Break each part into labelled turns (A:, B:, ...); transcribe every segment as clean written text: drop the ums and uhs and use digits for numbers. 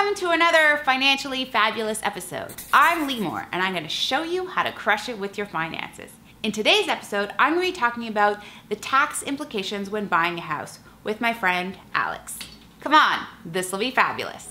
A: Welcome to another financially fabulous episode. I'm Limor, and I'm going to show you how to crush it with your finances. In today's episode, I'm going to be talking about the tax implications when buying a house with my friend Alex. Come on, this will be fabulous.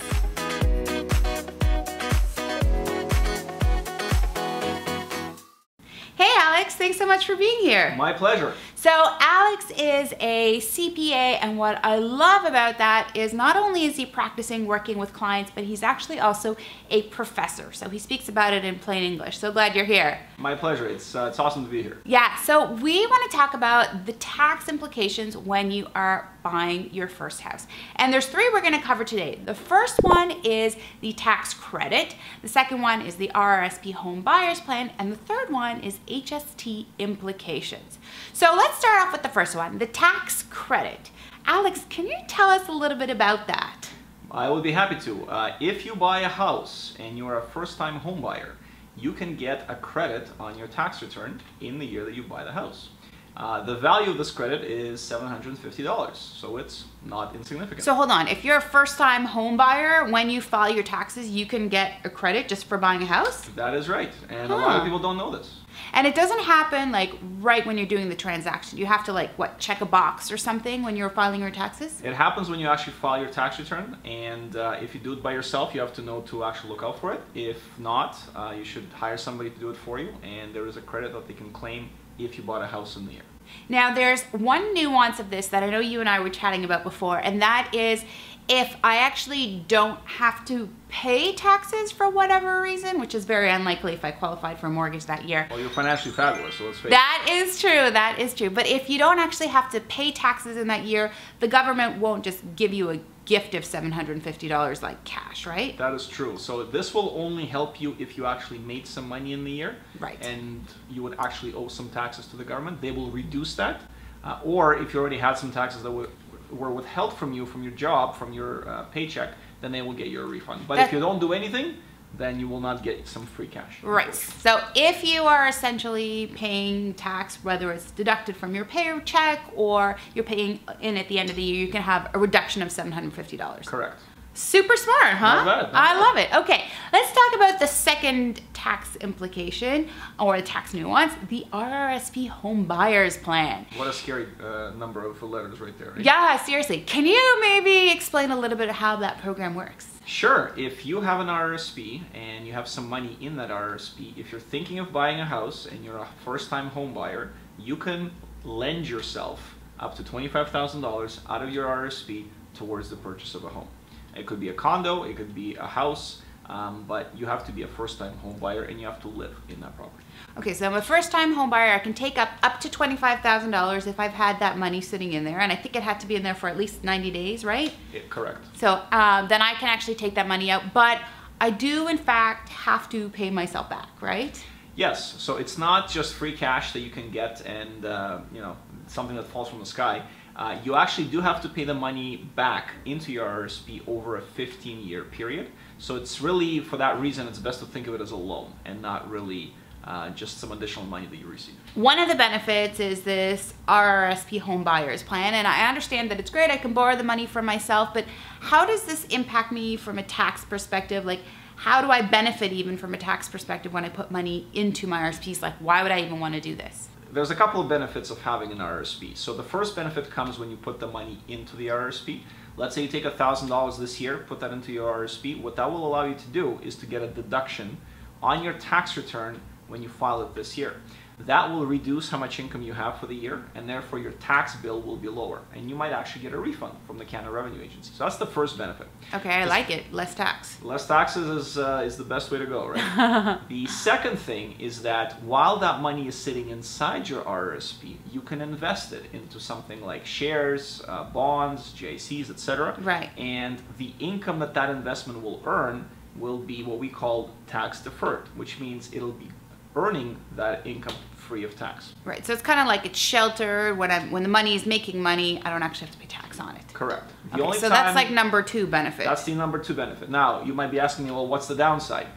A: Hey Alex, thanks so much for being here.
B: My pleasure.
A: So Alex is a CPA, and what I love about that is not only is he practicing working with clients, but he's actually also a professor. So he speaks about it in plain English. So glad you're here.
B: My pleasure. It's awesome to be here.
A: Yeah, so we want to talk about the tax implications when you are buying your first house. And there's three we're going to cover today. The first one is the tax credit. The second one is the RRSP Home Buyers Plan. And the third one is HST implications. So let's start off with the first one, the tax credit. Alex, can you tell us a little bit about that?
B: I would be happy to. If you buy a house and you're a first-time home buyer, you can get a credit on your tax return in the year that you buy the house. The value of this credit is $750, so it's not insignificant.
A: So hold on, if you're a first-time home buyer, when you file your taxes, you can get a credit just for buying a house?
B: That is right, and a lot of people don't know this.
A: And it doesn't happen like right when you're doing the transaction. You have to like, what, check a box or something when you're filing your taxes?
B: It happens when you actually file your tax return, and if you do it by yourself, you have to know to actually look out for it. If not, you should hire somebody to do it for you, and there is a credit that they can claim if you bought a house in the year.
A: Now there's one nuance of this that I know you and I were chatting about before, and that is if I actually don't have to pay taxes for whatever reason, which is very unlikely if I qualified for a mortgage that year.
B: Well, you're financially fabulous, so let's face it.
A: That is true, that is true. But if you don't actually have to pay taxes in that year, the government won't just give you a gift of $750 like cash, right?
B: That is true. So this will only help you if you actually made some money in the year,
A: right? And
B: you would actually owe some taxes to the government. They will reduce that. Or if you already had some taxes that were withheld from you, from your job, from your paycheck, then they will get you a refund. But if you don't do anything, then you will not get some free cash.
A: Right. So if you are essentially paying tax, whether it's deducted from your paycheck or you're paying in at the end of the year, you can have a reduction of $750.
B: Correct.
A: Super smart, huh?
B: Not bad, not
A: I
B: bad.
A: love it. Okay, let's talk about the second tax implication or the tax nuance, the RRSP Home Buyers Plan.
B: What a scary number of letters right there. Right?
A: Yeah, seriously. Can you maybe explain a little bit of how that program works?
B: Sure. If you have an RRSP and you have some money in that RRSP, if you're thinking of buying a house and you're a first-time home buyer, you can lend yourself up to $25,000 out of your RRSP towards the purchase of a home. It could be a condo, it could be a house, but you have to be a first-time home buyer and you have to live in that property.
A: Okay, so I'm a first-time home buyer. I can take up to $25,000 if I've had that money sitting in there, and I think it had to be in there for at least 90 days, right?
B: Correct.
A: So then I can actually take that money out, but I do in fact have to pay myself back, right?
B: Yes, so it's not just free cash that you can get and something that falls from the sky. You actually do have to pay the money back into your RRSP over a 15-year period. So it's really, for that reason, it's best to think of it as a loan and not really just some additional money that you receive. One
A: of the benefits is this RRSP Home Buyers Plan, and I understand that it's great, I can borrow the money for myself, but how does this impact me from a tax perspective? Like, how do I benefit even from a tax perspective when I put money into my RRSPs? Like, why would I even want to do this?
B: There's a couple of benefits of having an RRSP. So the first benefit comes when you put the money into the RRSP. Let's say you take $1,000 this year, put that into your RRSP. What that will allow you to do is to get a deduction on your tax return when you file it this year. That will reduce how much income you have for the year, and therefore your tax bill will be lower, and you might actually get a refund from the Canada Revenue Agency. So that's the first benefit.
A: Okay, I like it. Less tax.
B: Less taxes is the best way to go, right? The second thing is that while that money is sitting inside your RRSP, you can invest it into something like shares, bonds, GICs, etc.
A: Right.
B: And the income that that investment will earn will be what we call tax deferred, which means it'll be earning that income free of tax.
A: Right, so it's kind of like it's sheltered. When the money is making money, I don't actually have to pay tax on it.
B: Correct.
A: So that's like number two benefit.
B: That's the number two benefit. Now, you might be asking me, well, what's the downside?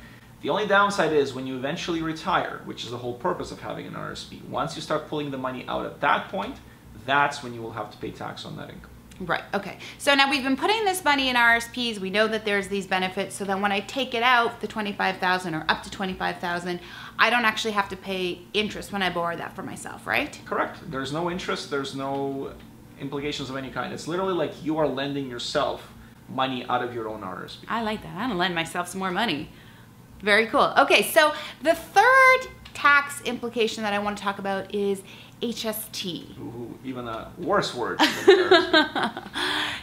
B: The only downside is when you eventually retire, which is the whole purpose of having an RRSP, once you start pulling the money out at that point, that's when you will have to pay tax on that income.
A: Right, okay. So now we've been putting this money in RSPs. We know that there's these benefits. So then when I take it out, the $25,000 or up to $25,000, I don't actually have to pay interest when I borrow that for myself, right?
B: Correct. There's no interest. There's no implications of any kind. It's literally like you are lending yourself money out of your own RSP.
A: I like that. I'm gonna lend myself some more money. Very cool. Okay, so the third tax implication that I want to talk about is HST.
B: Ooh, even a worse word than RSP.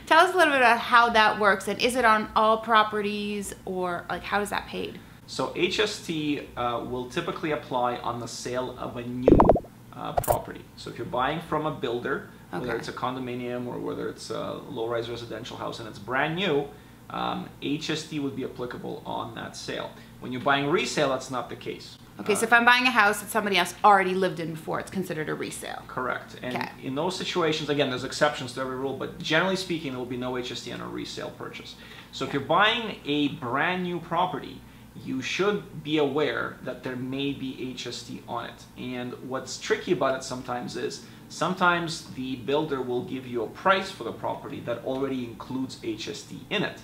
A: Tell us a little bit about how that works, and is it on all properties, or like how is that paid?
B: So HST will typically apply on the sale of a new property. So if you're buying from a builder, whether it's a condominium or whether it's a low-rise residential house and it's brand new, HST would be applicable on that sale. When you're buying resale, that's not the case.
A: Okay, so if I'm buying a house that somebody else already lived in before, it's considered a resale.
B: Correct. And in those situations, again, there's exceptions to every rule, but generally speaking, there will be no HST on a resale purchase. So if you're buying a brand new property, you should be aware that there may be HST on it. And what's tricky about it sometimes is, sometimes the builder will give you a price for the property that already includes HST in it.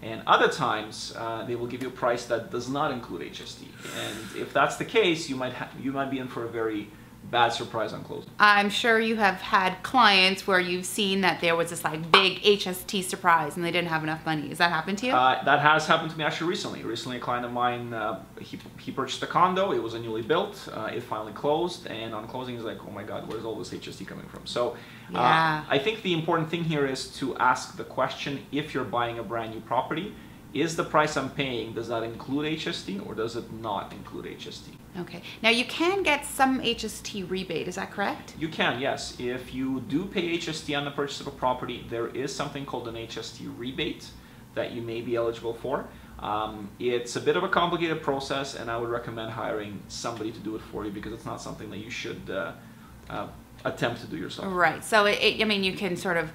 B: And other times, they will give you a price that does not include HST. And if that's the case, you might be in for a very bad surprise on closing. I'm
A: sure you have had clients where you've seen that there was this like big HST surprise and they didn't have enough money. Has that happened to you?
B: That has happened to me actually recently. Recently, a client of mine, he purchased a condo. It was a newly built. It finally closed, and on closing, he's like, "Oh my God, where's all this HST coming from?" So, I think the important thing here is to ask the question: if you're buying a brand new property, is the price I'm paying, does that include HST or does it not include HST?
A: Okay. Now you can get some HST rebate, is that correct?
B: You can, yes. If you do pay HST on the purchase of a property, there is something called an HST rebate that you may be eligible for. It's a bit of a complicated process, and I would recommend hiring somebody to do it for you because it's not something that you should attempt to do yourself.
A: Right. So, I mean, you can sort of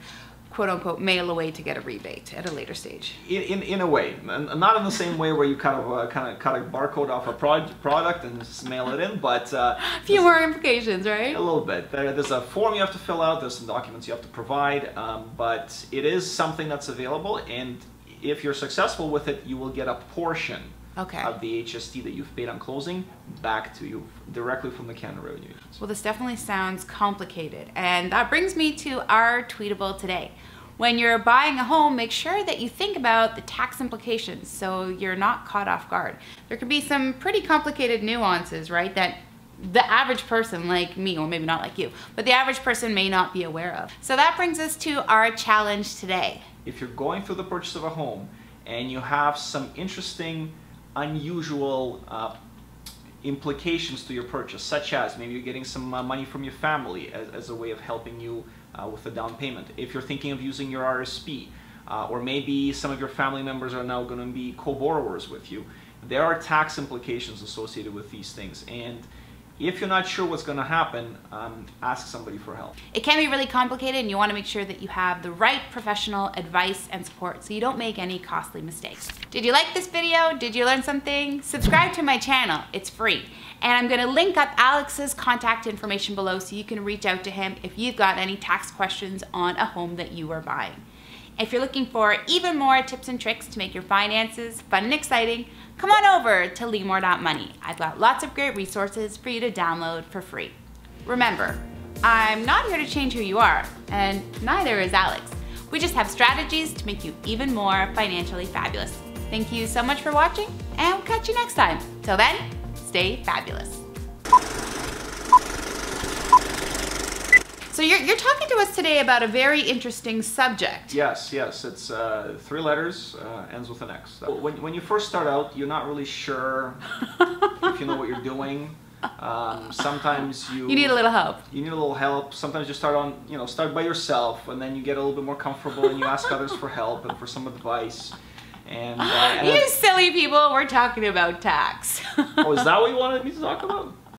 A: quote unquote mail away to get a rebate at a later stage.
B: In a way, not in the same way where you kind of cut a barcode off a product and just mail it in, but
A: a few more implications, right?
B: A little bit. There's a form you have to fill out. There's some documents you have to provide, but it is something that's available, and if you're successful with it, you will get a portion of the HST that you've paid on closing back to you directly from the Canada Revenue Agency.
A: Well, this definitely sounds complicated, and that brings me to our tweetable today. When you're buying a home, make sure that you think about the tax implications so you're not caught off guard. There could be some pretty complicated nuances, right, that the average person like me, or maybe not like you, but the average person may not be aware of. So that brings us to our challenge today.
B: If you're going through the purchase of a home and you have some interesting, unusual implications to your purchase, such as maybe you're getting some money from your family as a way of helping you with the down payment. If you're thinking of using your RSP, or maybe some of your family members are now going to be co-borrowers with you, there are tax implications associated with these things. And if you're not sure what's going to happen, ask somebody for help.
A: It can be really complicated, and you want to make sure that you have the right professional advice and support so you don't make any costly mistakes. Did you like this video? Did you learn something? Subscribe to my channel. It's free. And I'm going to link up Alex's contact information below so you can reach out to him if you've got any tax questions on a home that you are buying. If you're looking for even more tips and tricks to make your finances fun and exciting, come on over to limor.money. I've got lots of great resources for you to download for free. Remember, I'm not here to change who you are, and neither is Alex. We just have strategies to make you even more financially fabulous. Thank you so much for watching, and we'll catch you next time. Till then, stay fabulous. So you're talking to us today about a very interesting subject.
B: Yes, it's 3 letters, ends with an X. When you first start out, you're not really sure if you know what you're doing. Sometimes you
A: need a little help. You
B: need a little help. Sometimes you start by yourself, and then you get a little bit more comfortable and you ask others for help and for some advice. And
A: you silly people, we're talking about tax.
B: Oh, is that what you wanted me to talk about?